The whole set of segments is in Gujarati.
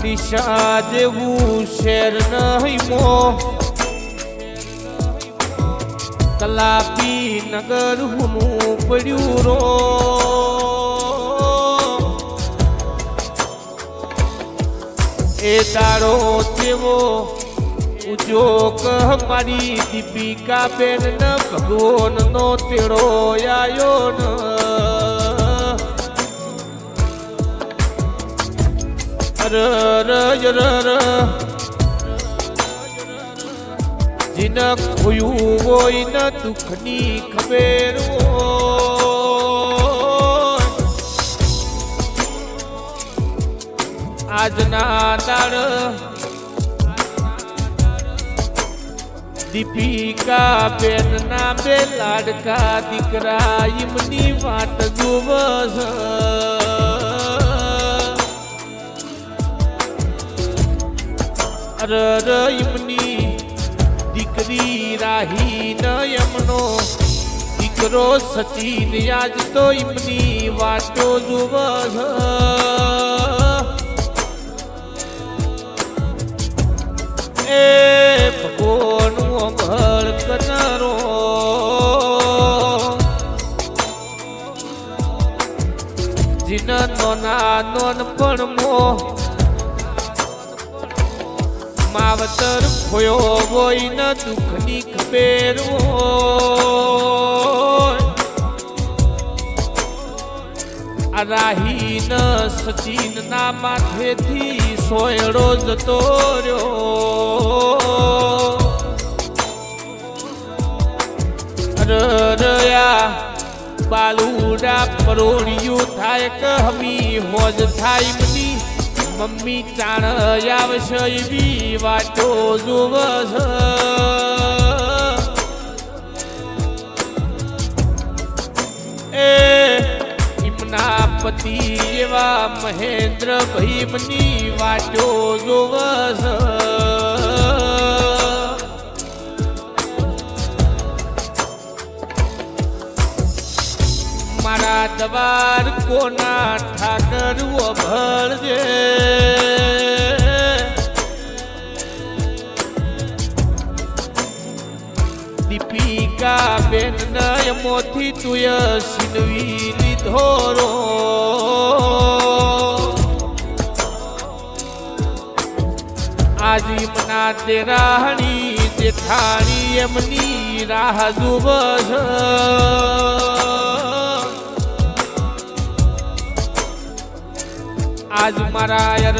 દિશા જેવું શેર નહીં મો કલાપી નગર હુનું પડ્યું રો એ દાડો તેવો ઉજો કહ મારી દીપિકા બેન ન ભગવાન નો તેડો આયો ન જીન ખોયું હોય ન દુઃખની ખબર આજના દાડ દીપિકા બેન ના બે લાડકા દીકરા એમની વાટ જોવસ એમની દીકરી રાહી ન એમનો દીકરો સચિન આજ તો એમની વાટો જોવસ એ ભગવાનનું ભળ કનરો જીન નોના નોન પણ મો માવતર ખોયો હોય ન દુઃખની ખબેર હોય રાહી ન સચિન ના માથેથી સોયડો જતો રહ્યો બાલુડા પરોણિયું થાય કે હમી હોજ થાય મની મમ્મી ચાણ આવશે એવી વાતો જોવસ એ એમના પતિ એવા મહેન્દ્ર ભાઈ મની વાતો જોવસ મારા દવાર કોના ઠાકર ભળજે દીપિકા બેન નયમોથી તુય સિનવી લીધો રો આજી મના તેરાહણી જેઠાણી એમની રાહ જોવસ આજ મારા યર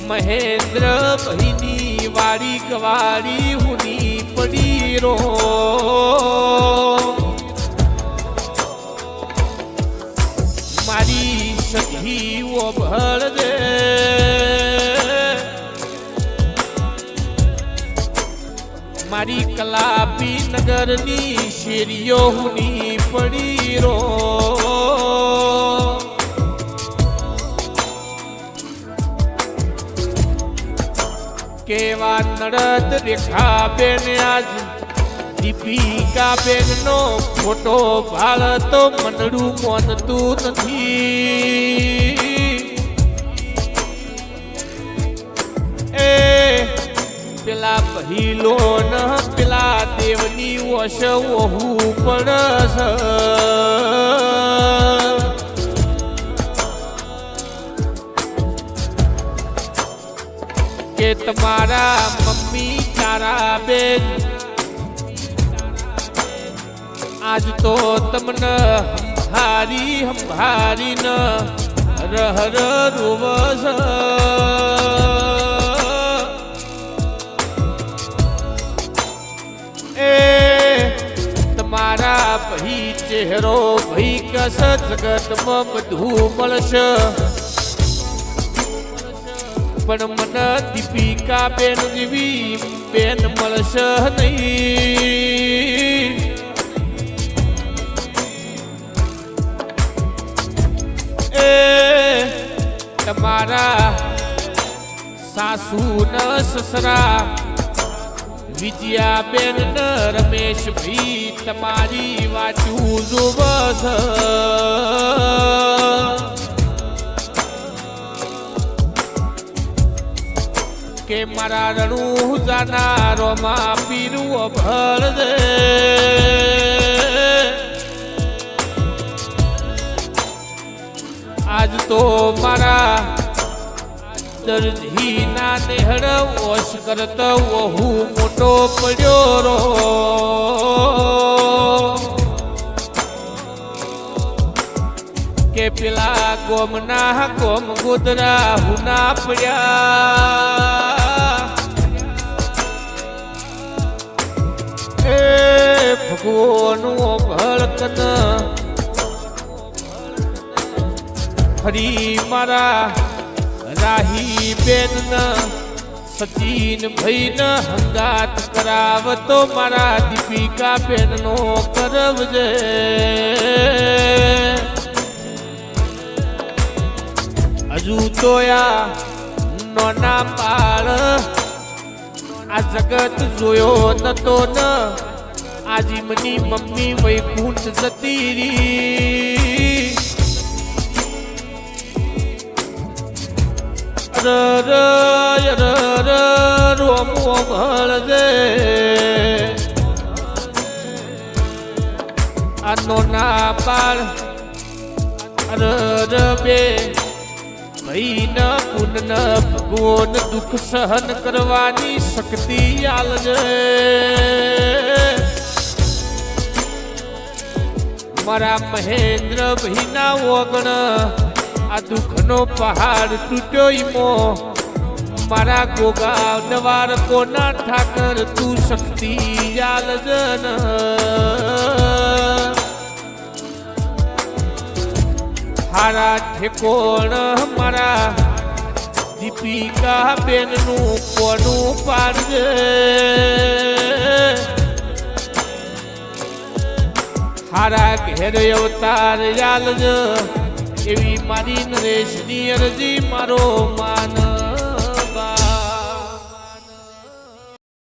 મહેન્દ્ર ભાઈની વાડી ગવાડી હુની પડી રો મારી સખી ઓ ભળ દે મારી કલાપી નગરની શેરીઓ હુની પડી રો કેવા નડદ રેખા બેન આજ દીપિકા બેન નો ફોટો ભાળ તો મનડું મોનતું નથી એ પેલા પહેલો ન પેલા દેવની વશ ઓહું પડસ કે તમારા મમ્મી તારા બેન આજ તો તમને હંભારી ન રહ રોવસ તમારા ભાઈ ચહેરો ભાઈ કસ જગતમાં બધું મળશે પણ મને દીપિકા બેન જેવી બેન મળશે નહીં એ તમારા સાસુ ન સસરા વિજયા બેન ન રમેશ ભાઈ તમારી વાચું જોવસ મારા રણું જાનારોમાં પીરું ભળજે આજ તો મારા દરજી ના નેહળ ઓશ કરતો વહુ મોટો પડ્યો રો કે પેલા ગોમના ગોમ ગોદરા હુના પડ્યા એ ભગવાનનો ભળકન ફરી મારા રાહી બેન સચિન ભાઈ ન હંગાત કરાવતો મારા દીપિકા બેન નો કરવજે હજુ તો આ નોના બાળ આ જગત જોયો નતો ન આજીમની મમ્મી વૈકુંઠ જતી રી રોમો ભળજે આ નોના બાળ બે ભાઈ ન પુન ન ભગવાન દુઃખ સહન કરવાની શક્તિ આલજે મારા મહેન્દ્ર ભાઈ ના ઓગણ આ દુઃખનો પહાડ તૂટ્યો ઈમો મારા ગોગા દવાર કોના ઠાકર તું શક્તિ આલજન હારા ઠેકોણ મારા દીપિકા બેનનું કોનું પાડજે હારા ઘેર અવતાર યાલજ એવી મારી નરેશની અરજી મારો માનવા